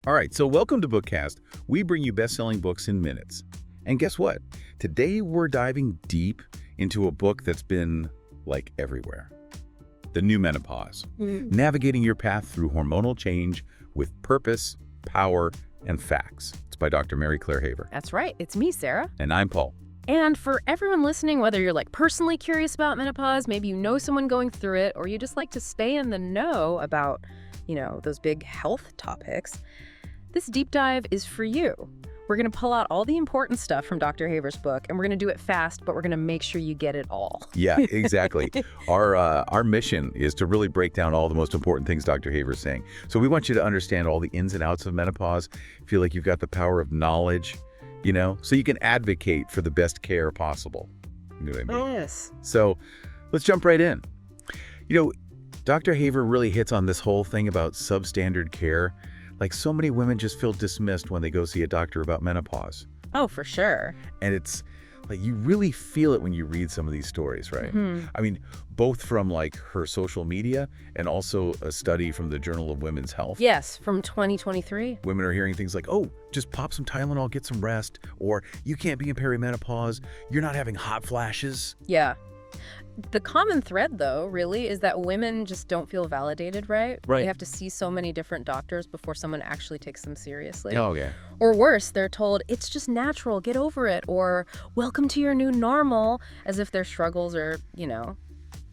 All right, so welcome to Bookkast. We bring you best-selling books in minutes. And guess what? Today we're diving deep into a book that's been, like, everywhere. The New Menopause. Navigating your path through hormonal change with purpose, power, and facts. It's by Dr. Mary Claire Haver. That's right. It's me, Sarah. And I'm Paul. And for everyone listening, whether you're like personally curious about menopause, maybe you know someone going through it, or you just like to stay in the know about, those big health topics, this deep dive is for you. We're going to pull out all the important stuff from Dr. Haver's book, and we're going to do it fast, but we're going to make sure you get it all. Yeah, exactly. Our mission is to really break down all the most important things Dr. Haver's saying. So we want you to understand all the ins and outs of menopause, feel like you've got the power of knowledge, so you can advocate for the best care possible. You know what I mean? Yes. So let's jump right in. Dr. Haver really hits on this whole thing about substandard care. Like, so many women just feel dismissed when they go see a doctor about menopause. Oh, for sure. And it's like, you really feel it when you read some of these stories, right? Mm-hmm. I mean, both from like her social media and also a study from the Journal of Women's Health. Yes, from 2023. Women are hearing things like, oh, just pop some Tylenol, get some rest, or you can't be in perimenopause, you're not having hot flashes. Yeah. The common thread, though, really, is that women just don't feel validated, right? Right. They have to see so many different doctors before someone actually takes them seriously. Oh, yeah. Or worse, they're told, it's just natural, get over it, or welcome to your new normal, as if their struggles are,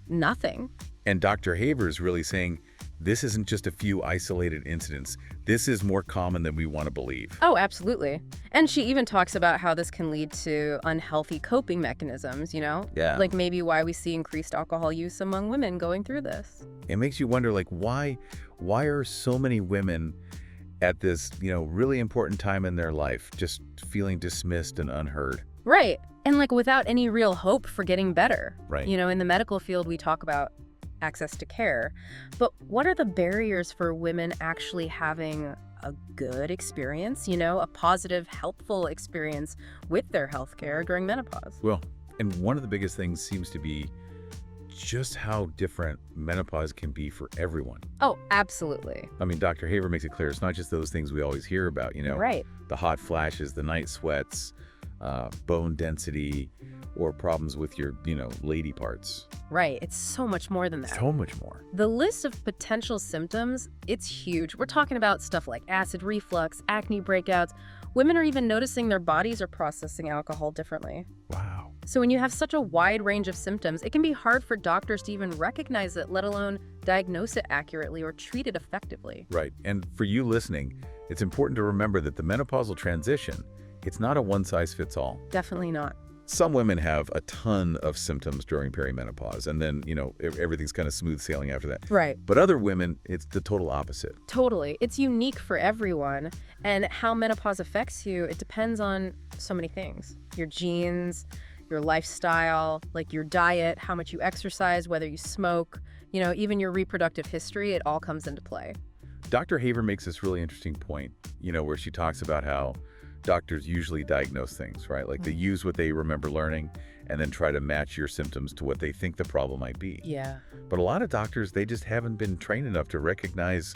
nothing. And Dr. Haver is really saying, this isn't just a few isolated incidents. This is more common than we want to believe. Oh, absolutely. And she even talks about how this can lead to unhealthy coping mechanisms, Yeah. Like maybe why we see increased alcohol use among women going through this. It makes you wonder, like, why are so many women at this, really important time in their life just feeling dismissed and unheard? Right. And like without any real hope for getting better. Right. In the medical field, we talk about access to care. But what are the barriers for women actually having a good experience, a positive, helpful experience with their healthcare during menopause? Well, and one of the biggest things seems to be just how different menopause can be for everyone. Oh, absolutely. I mean, Dr. Haver makes it clear it's not just those things we always hear about, Right. The hot flashes, the night sweats, bone density, or problems with your, lady parts. Right. It's so much more than that. So much more. The list of potential symptoms, it's huge. We're talking about stuff like acid reflux, acne breakouts. Women are even noticing their bodies are processing alcohol differently. Wow. So when you have such a wide range of symptoms, it can be hard for doctors to even recognize it, let alone diagnose it accurately or treat it effectively. Right. And for you listening, it's important to remember that the menopausal transition, it's not a one-size-fits-all. Definitely not. Some women have a ton of symptoms during perimenopause, and then, everything's kind of smooth sailing after that. Right. But other women, it's the total opposite. Totally. It's unique for everyone. And how menopause affects you, it depends on so many things. Your genes, your lifestyle, like your diet, how much you exercise, whether you smoke, even your reproductive history, it all comes into play. Dr. Haver makes this really interesting point, where she talks about how doctors usually diagnose things, right? Like they use what they remember learning and then try to match your symptoms to what they think the problem might be. Yeah. But a lot of doctors, they just haven't been trained enough to recognize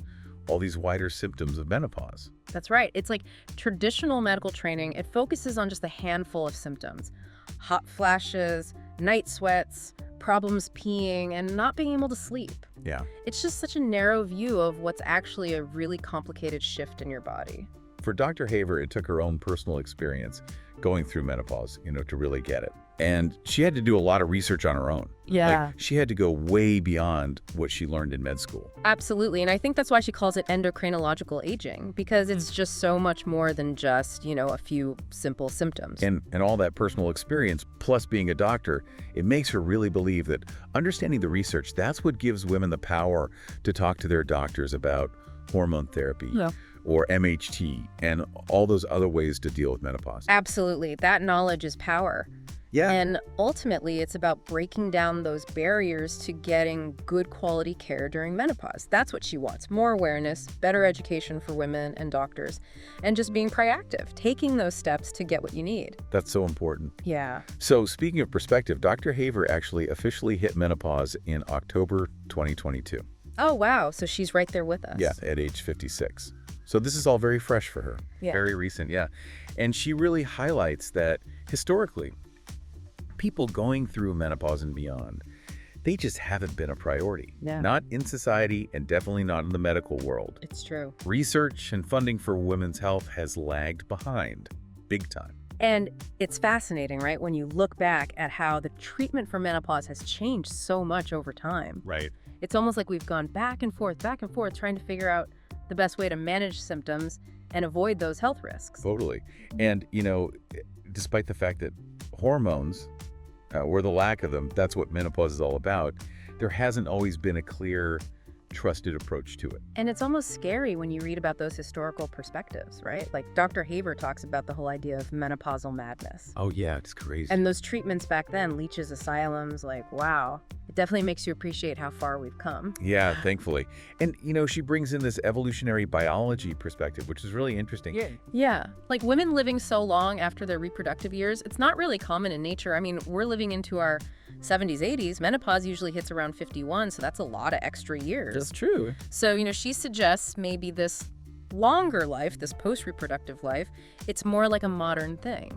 all these wider symptoms of menopause. That's right. It's like traditional medical training, it focuses on just a handful of symptoms. Hot flashes, night sweats, problems peeing, and not being able to sleep. Yeah. It's just such a narrow view of what's actually a really complicated shift in your body. For Dr. Haver, it took her own personal experience going through menopause, to really get it. And she had to do a lot of research on her own. Yeah. Like, she had to go way beyond what she learned in med school. Absolutely. And I think that's why she calls it endocrinological aging, because it's just so much more than just, a few simple symptoms. And all that personal experience, plus being a doctor, it makes her really believe that understanding the research, that's what gives women the power to talk to their doctors about hormone therapy. Yeah. Or MHT, and all those other ways to deal with menopause. Absolutely. That knowledge is power. Yeah. And ultimately, it's about breaking down those barriers to getting good quality care during menopause. That's what she wants. More awareness, better education for women and doctors, and just being proactive, taking those steps to get what you need. That's so important. Yeah. So speaking of perspective, Dr. Haver actually officially hit menopause in October 2022. Oh, wow. So she's right there with us. Yeah, at age 56. So this is all very fresh for her. Yeah. Very recent, yeah. And she really highlights that historically, people going through menopause and beyond, they just haven't been a priority. Yeah. Not in society and definitely not in the medical world. It's true. Research and funding for women's health has lagged behind big time. And it's fascinating, right, when you look back at how the treatment for menopause has changed so much over time. Right. It's almost like we've gone back and forth, trying to figure out the best way to manage symptoms and avoid those health risks. Totally. And, despite the fact that hormones, or the lack of them, that's what menopause is all about, there hasn't always been a clear, trusted approach to it. And it's almost scary when you read about those historical perspectives, right? Like Dr. Haver talks about the whole idea of menopausal madness. Oh, yeah, it's crazy. And those treatments back then, leeches, asylums, like, wow, it definitely makes you appreciate how far we've come. Yeah, thankfully. And, she brings in this evolutionary biology perspective, which is really interesting. Yeah. Like women living so long after their reproductive years, it's not really common in nature. I mean, we're living into our 70s, 80s. Menopause usually hits around 51, so that's a lot of extra years. That's true. So, she suggests maybe this longer life, this post-reproductive life, it's more like a modern thing,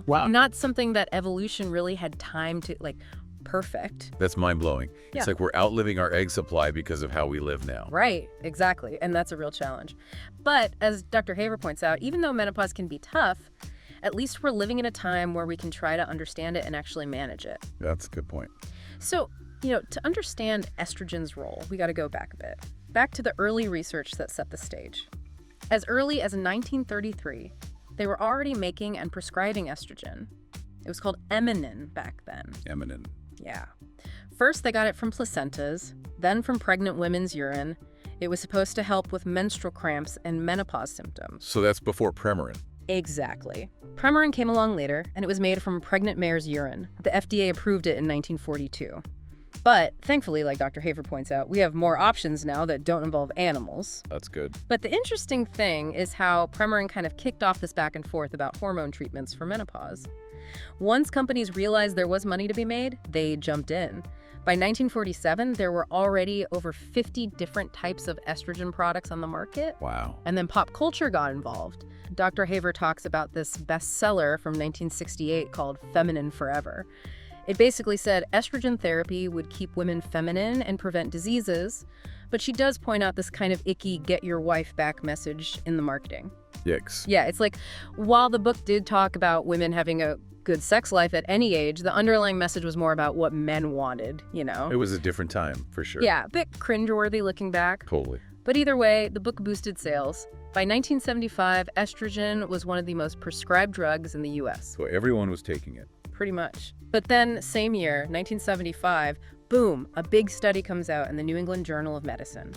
Wow. Not something that evolution really had time to, perfect. That's mind-blowing. Yeah. It's like we're outliving our egg supply because of how we live now. Right, exactly. And that's a real challenge. But as Dr. Haver points out, even though menopause can be tough, at least we're living in a time where we can try to understand it and actually manage it. That's a good point. So, to understand estrogen's role, we got to go back a bit. Back to the early research that set the stage. As early as 1933, they were already making and prescribing estrogen. It was called eminin back then. Eminin. Yeah. First, they got it from placentas, then from pregnant women's urine. It was supposed to help with menstrual cramps and menopause symptoms. So that's before Premarin. Exactly. Premarin came along later, and it was made from pregnant mare's urine. The FDA approved it in 1942. But thankfully, like Dr. Haver points out, we have more options now that don't involve animals. That's good. But the interesting thing is how Premarin kind of kicked off this back and forth about hormone treatments for menopause. Once companies realized there was money to be made, they jumped in. By 1947, there were already over 50 different types of estrogen products on the market. Wow. And then pop culture got involved. Dr. Haver talks about this bestseller from 1968 called Feminine Forever. It basically said estrogen therapy would keep women feminine and prevent diseases, but she does point out this kind of icky get your wife back message in the marketing. Yikes. Yeah, it's like, while the book did talk about women having a good sex life at any age, the underlying message was more about what men wanted, It was a different time, for sure. Yeah, a bit cringeworthy looking back. Totally. But either way, the book boosted sales. By 1975, estrogen was one of the most prescribed drugs in the U.S. So everyone was taking it. Pretty much. But then, same year, 1975, boom, a big study comes out in the New England Journal of Medicine.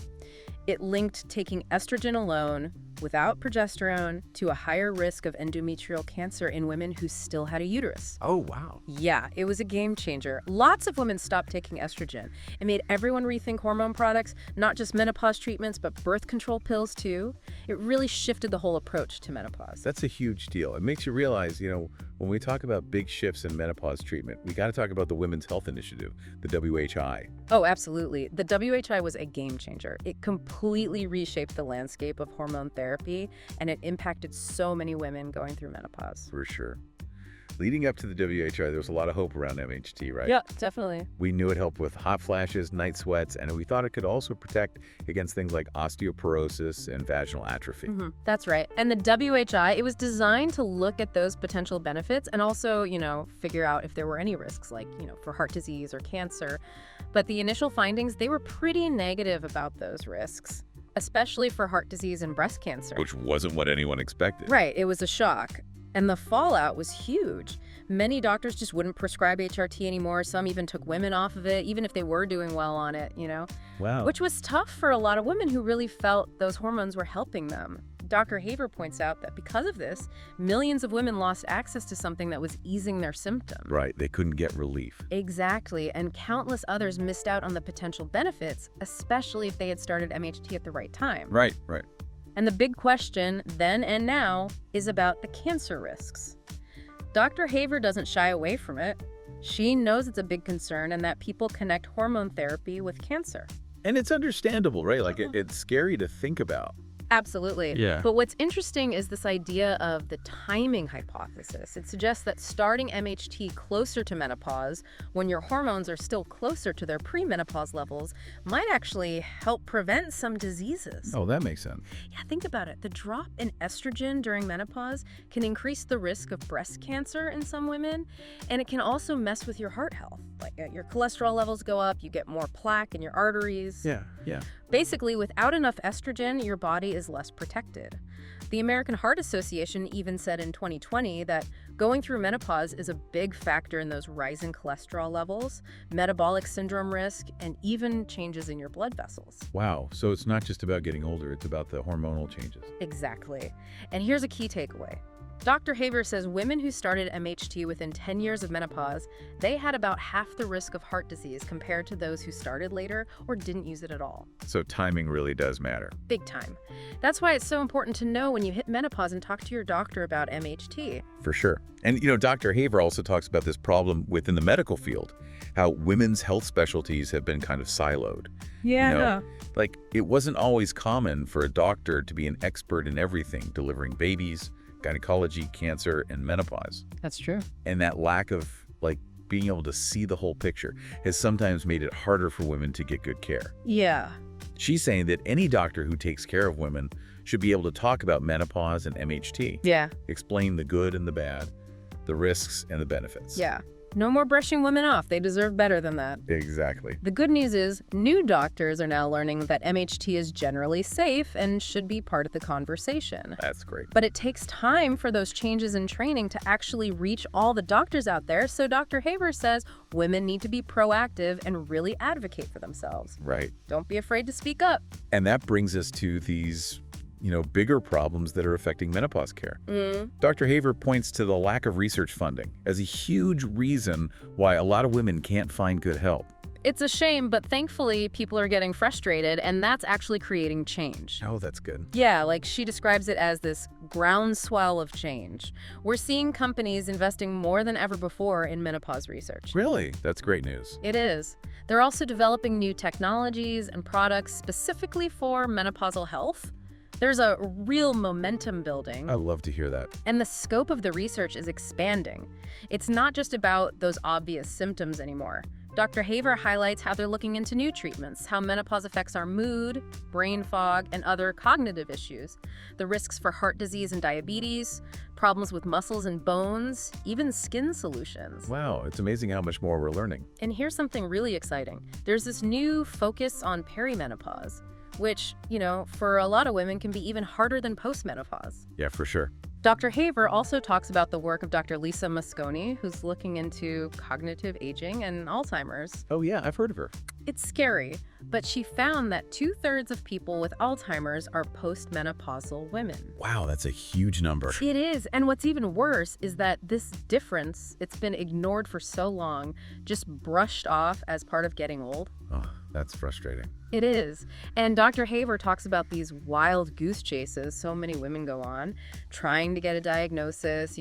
It linked taking estrogen alone, without progesterone, to a higher risk of endometrial cancer in women who still had a uterus. Oh, wow. Yeah, it was a game changer. Lots of women stopped taking estrogen. It made everyone rethink hormone products, not just menopause treatments, but birth control pills too. It really shifted the whole approach to menopause. That's a huge deal. It makes you realize, when we talk about big shifts in menopause treatment, we got to talk about the Women's Health Initiative, the WHI. Oh, absolutely. The WHI was a game changer. It completely reshaped the landscape of hormone therapy, and it impacted so many women going through menopause. For sure. Leading up to the WHI, there was a lot of hope around MHT, right? Yeah, definitely. We knew it helped with hot flashes, night sweats, and we thought it could also protect against things like osteoporosis and vaginal atrophy. That's right. And the WHI, it was designed to look at those potential benefits and also, figure out if there were any risks, like, for heart disease or cancer. But the initial findings, they were pretty negative about those risks, especially for heart disease and breast cancer. Which wasn't what anyone expected. Right. It was a shock. And the fallout was huge. Many doctors just wouldn't prescribe HRT anymore. Some even took women off of it, even if they were doing well on it, Wow. Which was tough for a lot of women who really felt those hormones were helping them. Dr. Haver points out that because of this, millions of women lost access to something that was easing their symptoms. Right. They couldn't get relief. Exactly. And countless others missed out on the potential benefits, especially if they had started MHT at the right time. Right. And the big question, then and now, is about the cancer risks. Dr. Haver doesn't shy away from it. She knows it's a big concern and that people connect hormone therapy with cancer. And it's understandable, right? Like, it's scary to think about. Absolutely. Yeah. But what's interesting is this idea of the timing hypothesis. It suggests that starting MHT closer to menopause, when your hormones are still closer to their premenopause levels, might actually help prevent some diseases. Oh, that makes sense. Yeah, think about it. The drop in estrogen during menopause can increase the risk of breast cancer in some women, and it can also mess with your heart health. Like your cholesterol levels go up, you get more plaque in your arteries. Yeah. Basically, without enough estrogen, your body is less protected. The American Heart Association even said in 2020 that going through menopause is a big factor in those rising cholesterol levels, metabolic syndrome risk, and even changes in your blood vessels. Wow. So it's not just about getting older, it's about the hormonal changes. Exactly. And here's a key takeaway. Dr. Haver says women who started MHT within 10 years of menopause, they had about half the risk of heart disease compared to those who started later or didn't use it at all. So timing really does matter. Big time. That's why it's so important to know when you hit menopause and talk to your doctor about MHT. For sure. And, Dr. Haver also talks about this problem within the medical field, how women's health specialties have been kind of siloed. Like, it wasn't always common for a doctor to be an expert in everything, delivering babies, gynecology, cancer, and menopause. That's true. And that lack of, being able to see the whole picture has sometimes made it harder for women to get good care. Yeah. She's saying that any doctor who takes care of women should be able to talk about menopause and MHT. Yeah. Explain the good and the bad, the risks and the benefits. Yeah. No more brushing women off. They deserve better than that. Exactly. The good news is new doctors are now learning that MHT is generally safe and should be part of the conversation. That's great. But it takes time for those changes in training to actually reach all the doctors out there. So Dr. Haver says women need to be proactive and really advocate for themselves. Right. Don't be afraid to speak up. And that brings us to these bigger problems that are affecting menopause care. Dr. Haver points to the lack of research funding as a huge reason why a lot of women can't find good help. It's a shame, but thankfully people are getting frustrated, and that's actually creating change. Oh, that's good. Yeah, like she describes it as this groundswell of change. We're seeing companies investing more than ever before in menopause research. Really? That's great news. It is. They're also developing new technologies and products specifically for menopausal health. There's a real momentum building. I love to hear that. And the scope of the research is expanding. It's not just about those obvious symptoms anymore. Dr. Haver highlights how they're looking into new treatments, how menopause affects our mood, brain fog, and other cognitive issues, the risks for heart disease and diabetes, problems with muscles and bones, even skin solutions. Wow, it's amazing how much more we're learning. And here's something really exciting. There's this new focus on perimenopause, which, for a lot of women can be even harder than postmenopause. Yeah, for sure. Dr. Haver also talks about the work of Dr. Lisa Mosconi, who's looking into cognitive aging and Alzheimer's. Oh yeah, I've heard of her. It's scary, but she found that 2/3 of people with Alzheimer's are postmenopausal women. Wow, that's a huge number. It is, and what's even worse is that this difference, it's been ignored for so long, just brushed off as part of getting old. Oh, that's frustrating. It is. And Dr. Haver talks about these wild goose chases so many women go on, trying to get a diagnosis,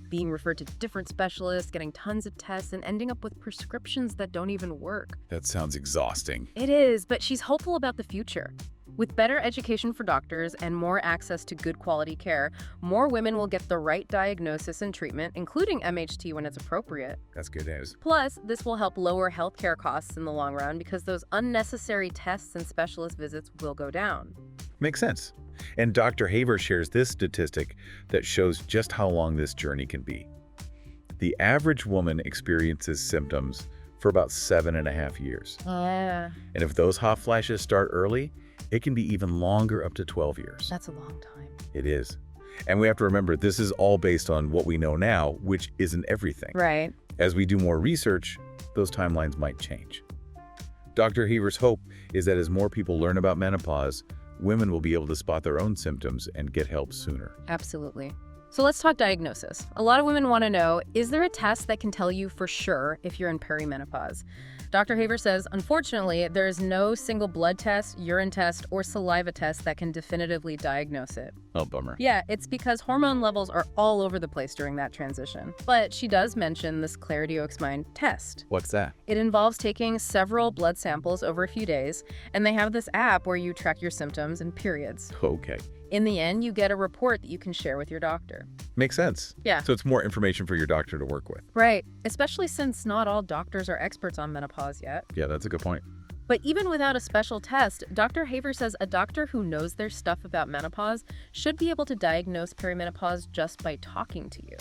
being referred to different specialists, getting tons of tests, and ending up with prescriptions that don't even work. That sounds exhausting. It is, but she's hopeful about the future. With better education for doctors and more access to good quality care, more women will get the right diagnosis and treatment, including MHT when it's appropriate. That's good news. Plus, this will help lower healthcare costs in the long run because those unnecessary tests and specialist visits will go down. Makes sense. And Dr. Haver shares this statistic that shows just how long this journey can be. The average woman experiences symptoms for about 7.5 years. Yeah. And if those hot flashes start early, it can be even longer, up to 12 years. That's a long time. It is. And we have to remember, this is all based on what we know now, which isn't everything. Right. As we do more research, those timelines might change. Dr. Haver's hope is that as more people learn about menopause, women will be able to spot their own symptoms and get help sooner. Absolutely. So let's talk diagnosis. A lot of women want to know, is there a test that can tell you for sure if you're in perimenopause? Dr. Haver says, unfortunately, there is no single blood test, urine test, or saliva test that can definitively diagnose it. Oh, bummer. Yeah, it's because hormone levels are all over the place during that transition. But she does mention this Clarity Mind test. What's that? It involves taking several blood samples over a few days, and they have this app where you track your symptoms and periods. Okay. In the end, you get a report that you can share with your doctor. Makes sense. Yeah. So it's more information for your doctor to work with. Right, especially since not all doctors are experts on menopause yet. Yeah, that's a good point. But even without a special test, Dr. Haver says a doctor who knows their stuff about menopause should be able to diagnose perimenopause just by talking to you.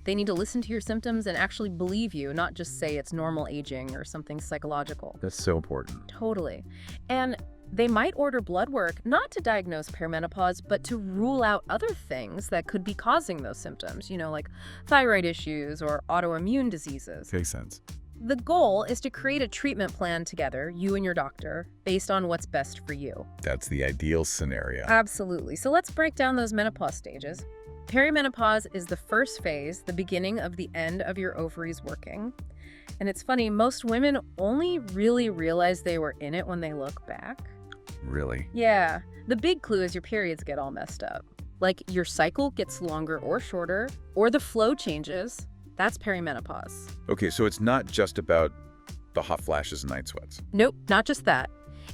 They need to listen to your symptoms and actually believe you, not just say it's normal aging or something psychological. That's so important. Totally. And they might order blood work not to diagnose perimenopause, but to rule out other things that could be causing those symptoms, like thyroid issues or autoimmune diseases. Makes sense. The goal is to create a treatment plan together, you and your doctor, based on what's best for you. That's the ideal scenario. Absolutely. So let's break down those menopause stages. Perimenopause is the first phase, the beginning of the end of your ovaries working. And it's funny, most women only really realize they were in it when they look back. Really? Yeah. The big clue is your periods get all messed up. Like your cycle gets longer or shorter, or the flow changes. That's perimenopause. Okay, so it's not just about the hot flashes and night sweats. Nope, not just that.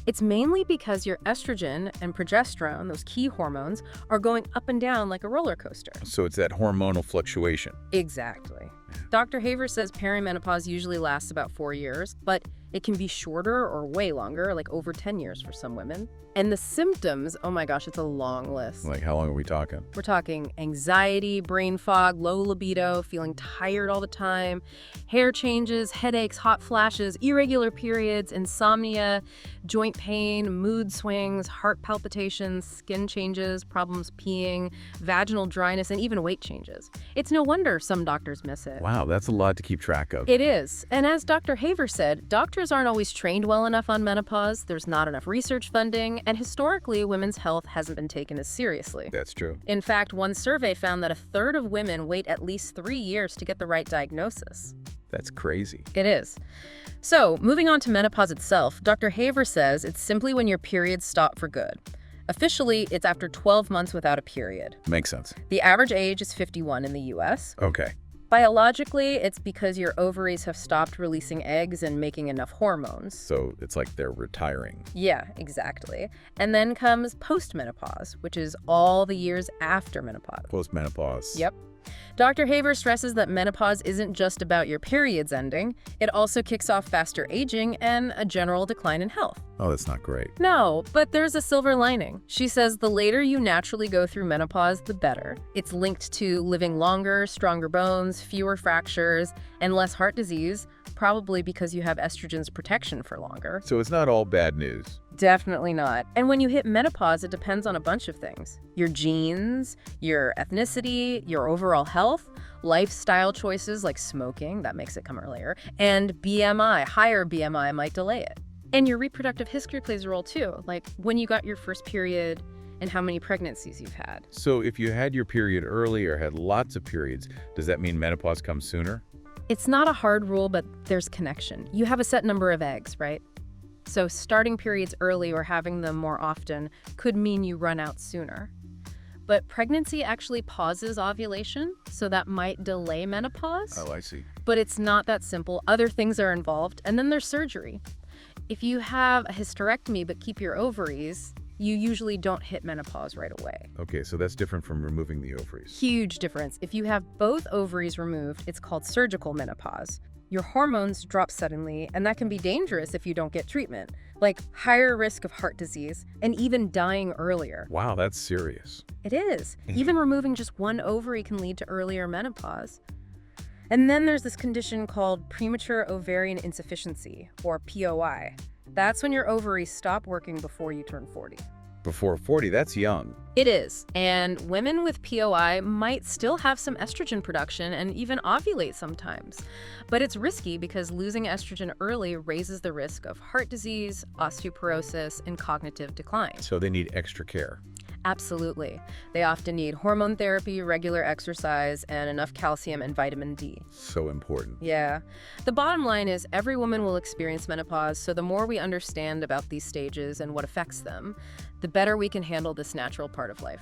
It's mainly because your estrogen and progesterone, those key hormones, are going up and down like a roller coaster. So it's that hormonal fluctuation. Exactly. Dr. Haver says perimenopause usually lasts about 4 years, but it can be shorter or way longer, like over 10 years for some women. And the symptoms, oh my gosh, it's a long list. Like, how long are we talking? We're talking anxiety, brain fog, low libido, feeling tired all the time, hair changes, headaches, hot flashes, irregular periods, insomnia, joint pain, mood swings, heart palpitations, skin changes, problems peeing, vaginal dryness, and even weight changes. It's no wonder some doctors miss it. Wow, that's a lot to keep track of. It is. And as Dr. Haver said, doctors aren't always trained well enough on menopause, there's not enough research funding, and historically, women's health hasn't been taken as seriously. That's true. In fact, one survey found that a third of women wait at least 3 years to get the right diagnosis. That's crazy. It is. So, moving on to menopause itself, Dr. Haver says it's simply when your periods stop for good. Officially, it's after 12 months without a period. Makes sense. The average age is 51 in the US. Okay. Biologically, it's because your ovaries have stopped releasing eggs and making enough hormones. So it's like they're retiring. Yeah, exactly. And then comes postmenopause, which is all the years after menopause. Postmenopause. Yep. Dr. Haver stresses that menopause isn't just about your periods ending. It also kicks off faster aging and a general decline in health. Oh, that's not great. No, but there's a silver lining. She says the later you naturally go through menopause, the better. It's linked to living longer, stronger bones, fewer fractures, and less heart disease, probably because you have estrogen's protection for longer. So it's not all bad news. Definitely not. And when you hit menopause, it depends on a bunch of things. Your genes, your ethnicity, your overall health, lifestyle choices like smoking, that makes it come earlier, and BMI, higher BMI might delay it. And your reproductive history plays a role too, like when you got your first period and how many pregnancies you've had. So if you had your period early or had lots of periods, does that mean menopause comes sooner? It's not a hard rule, but there's connection. You have a set number of eggs, right? So starting periods early or having them more often could mean you run out sooner. But pregnancy actually pauses ovulation, so that might delay menopause. Oh, I see. But it's not that simple. Other things are involved, and then there's surgery. If you have a hysterectomy but keep your ovaries, you usually don't hit menopause right away. Okay, so that's different from removing the ovaries. Huge difference. If you have both ovaries removed, it's called surgical menopause. Your hormones drop suddenly, and that can be dangerous if you don't get treatment, like higher risk of heart disease and even dying earlier. Wow, that's serious. It is. Even removing just one ovary can lead to earlier menopause. And then there's this condition called premature ovarian insufficiency, or POI. That's when your ovaries stop working before you turn 40. Before 40, that's young. It is. And women with POI might still have some estrogen production and even ovulate sometimes. But it's risky because losing estrogen early raises the risk of heart disease, osteoporosis, and cognitive decline. So they need extra care. Absolutely. They often need hormone therapy, regular exercise, and enough calcium and vitamin D. So important. Yeah. The bottom line is every woman will experience menopause, so the more we understand about these stages and what affects them, the better we can handle this natural part of life.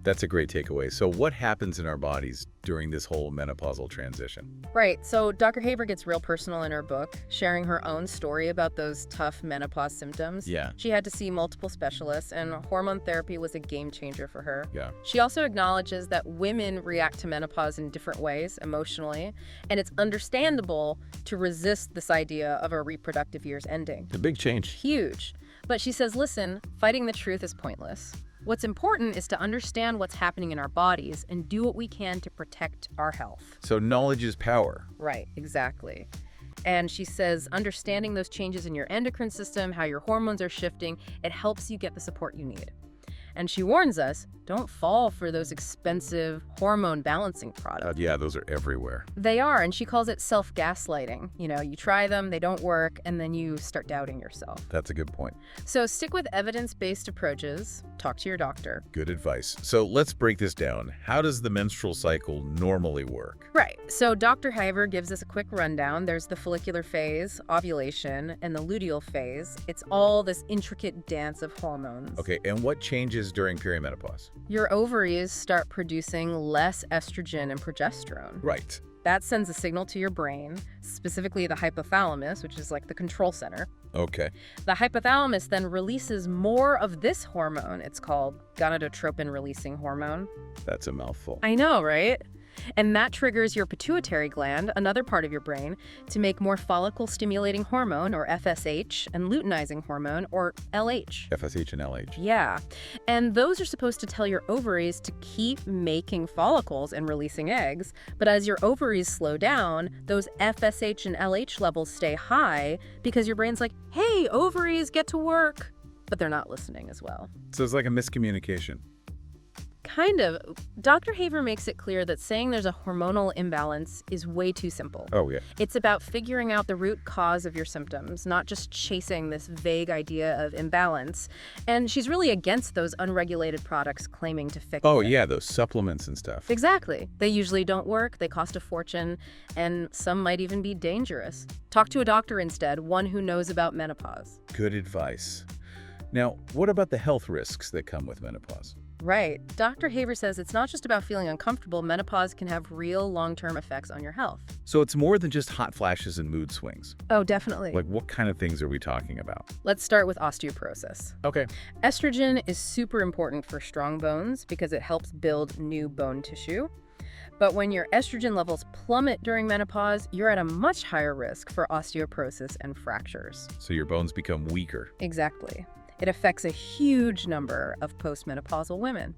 That's a great takeaway. So what happens in our bodies during this whole menopausal transition? Right. So Dr. Haver gets real personal in her book, sharing her own story about those tough menopause symptoms. Yeah. She had to see multiple specialists, and hormone therapy was a game changer for her. Yeah. She also acknowledges that women react to menopause in different ways emotionally, and it's understandable to resist this idea of our reproductive years ending. A big change. Huge. But she says, listen, fighting the truth is pointless. What's important is to understand what's happening in our bodies and do what we can to protect our health. So knowledge is power. Right, exactly. And she says understanding those changes in your endocrine system, how your hormones are shifting, it helps you get the support you need. And she warns us, don't fall for those expensive hormone balancing products. Yeah, those are everywhere. They are, and she calls it self-gaslighting. You know, you try them, they don't work, and then you start doubting yourself. That's a good point. So stick with evidence-based approaches. Talk to your doctor. Good advice. So let's break this down. How does the menstrual cycle normally work? Right. So Dr. Haver gives us a quick rundown. There's the follicular phase, ovulation, and the luteal phase. It's all this intricate dance of hormones. Okay, and what changes during perimenopause? Your ovaries start producing less estrogen and progesterone. Right. That sends a signal to your brain, specifically the hypothalamus, which is like the control center. Okay. The hypothalamus then releases more of this hormone. It's called gonadotropin-releasing hormone. That's a mouthful. I know, right? And that triggers your pituitary gland, another part of your brain, to make more follicle-stimulating hormone, or FSH, and luteinizing hormone, or LH. FSH and LH. Yeah. And those are supposed to tell your ovaries to keep making follicles and releasing eggs. But as your ovaries slow down, those FSH and LH levels stay high because your brain's like, hey, ovaries, get to work. But they're not listening as well. So it's like a miscommunication. Kind of. Dr. Haver makes it clear that saying there's a hormonal imbalance is way too simple. Oh, yeah. It's about figuring out the root cause of your symptoms, not just chasing this vague idea of imbalance. And she's really against those unregulated products claiming to fix Oh, it. yeah, those supplements and stuff. Exactly. They usually don't work, they cost a fortune, and some might even be dangerous. Talk to a doctor instead, one who knows about menopause. Good advice. Now, what about the health risks that come with menopause? Right. Dr. Haver says it's not just about feeling uncomfortable. Menopause can have real long-term effects on your health. So it's more than just hot flashes and mood swings. Oh, definitely. Like, what kind of things are we talking about? Let's start with osteoporosis. Okay. Estrogen is super important for strong bones because it helps build new bone tissue. But when your estrogen levels plummet during menopause, you're at a much higher risk for osteoporosis and fractures. So your bones become weaker. Exactly. It affects a huge number of postmenopausal women.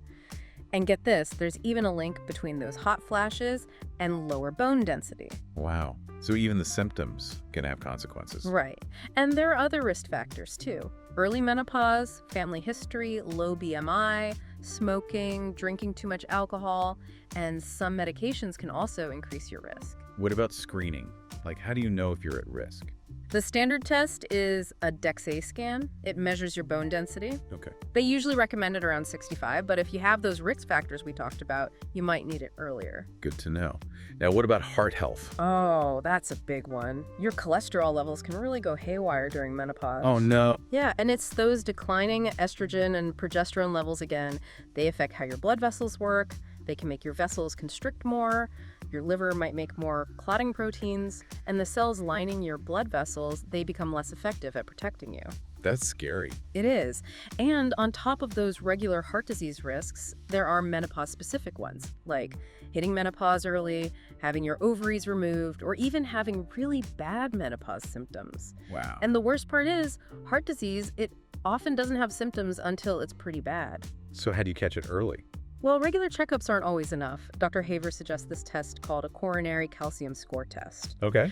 And get this, there's even a link between those hot flashes and lower bone density. Wow. So even the symptoms can have consequences. Right. And there are other risk factors too. Early menopause, family history, low BMI, smoking, drinking too much alcohol, and some medications can also increase your risk. What about screening? Like, how do you know if you're at risk? The standard test is a DEXA scan. It measures your bone density. Okay. They usually recommend it around 65, but if you have those risk factors we talked about, you might need it earlier. Good to know. Now, what about heart health? Oh, that's a big one. Your cholesterol levels can really go haywire during menopause. Oh, no. Yeah, and it's those declining estrogen and progesterone levels again. They affect how your blood vessels work. They can make your vessels constrict more. Your liver might make more clotting proteins, and the cells lining your blood vessels, they become less effective at protecting you. That's scary. It is. And on top of those regular heart disease risks, there are menopause-specific ones, like hitting menopause early, having your ovaries removed, or even having really bad menopause symptoms. Wow. And the worst part is, heart disease, it often doesn't have symptoms until it's pretty bad. So how do you catch it early? Well, regular checkups aren't always enough. Dr. Haver suggests this test called a coronary calcium score test. Okay.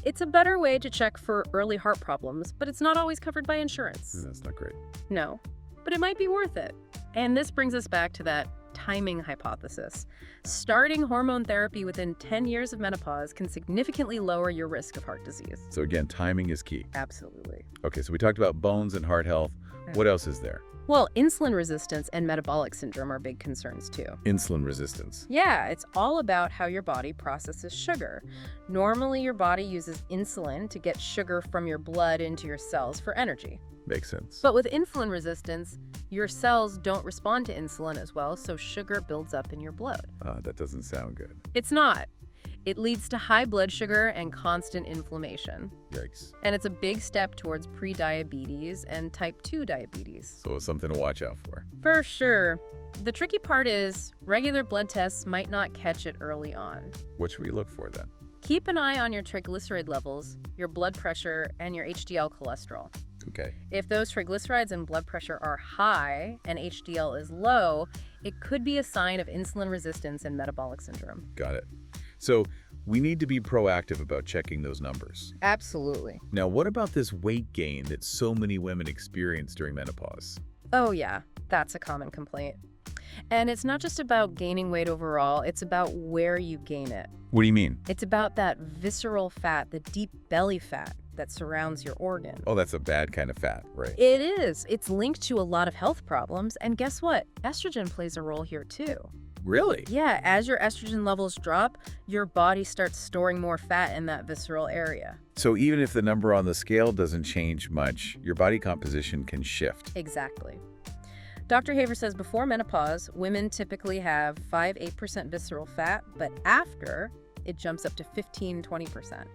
It's a better way to check for early heart problems, but it's not always covered by insurance. That's not great. No, but it might be worth it. And this brings us back to that timing hypothesis. Starting hormone therapy within 10 years of menopause can significantly lower your risk of heart disease. So again, timing is key. Absolutely. Okay, so we talked about bones and heart health. What else is there? Well, insulin resistance and metabolic syndrome are big concerns too. Insulin resistance. Yeah, it's all about how your body processes sugar. Normally, your body uses insulin to get sugar from your blood into your cells for energy. Makes sense. But with insulin resistance, your cells don't respond to insulin as well, so sugar builds up in your blood. That doesn't sound good. It's not. It leads to high blood sugar and constant inflammation. Yikes. And it's a big step towards prediabetes and type 2 diabetes. So something to watch out for. For sure. The tricky part is regular blood tests might not catch it early on. What should we look for then? Keep an eye on your triglyceride levels, your blood pressure, and your HDL cholesterol. Okay. If those triglycerides and blood pressure are high and HDL is low, it could be a sign of insulin resistance and metabolic syndrome. Got it. So we need to be proactive about checking those numbers. Absolutely. Now, what about this weight gain that so many women experience during menopause? Oh yeah, that's a common complaint. And it's not just about gaining weight overall, it's about where you gain it. What do you mean? It's about that visceral fat, the deep belly fat that surrounds your organ. Oh, that's a bad kind of fat, right? It is. It's linked to a lot of health problems. And guess what? Estrogen plays a role here too. Really? Yeah, as your estrogen levels drop, your body starts storing more fat in that visceral area. So even if the number on the scale doesn't change much, your body composition can shift. Exactly. Dr. Haver says before menopause, women typically have 5-8% visceral fat, but after, it jumps up to 15-20%.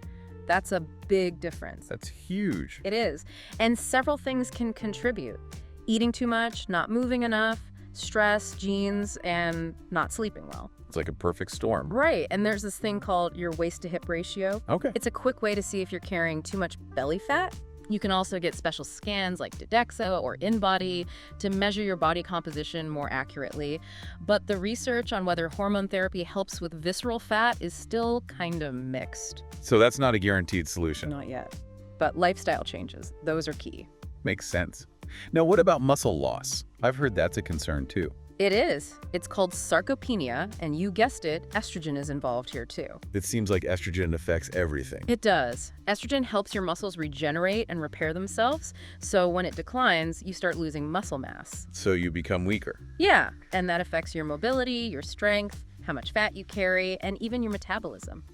That's a big difference. That's huge. It is. And several things can contribute. Eating too much, not moving enough, stress, genes, and not sleeping well. It's like a perfect storm. Right. And there's this thing called your waist to hip ratio. Okay. It's a quick way to see if you're carrying too much belly fat. You can also get special scans like DEXA or InBody to measure your body composition more accurately. But the research on whether hormone therapy helps with visceral fat is still kind of mixed. So that's not a guaranteed solution. Not yet. But lifestyle changes, those are key. Makes sense. Now, what about muscle loss? I've heard that's a concern too. It is. It's called sarcopenia, and you guessed it, estrogen is involved here too. It seems like estrogen affects everything. It does. Estrogen helps your muscles regenerate and repair themselves, so when it declines, you start losing muscle mass. So you become weaker. Yeah, and that affects your mobility, your strength, how much fat you carry, and even your metabolism.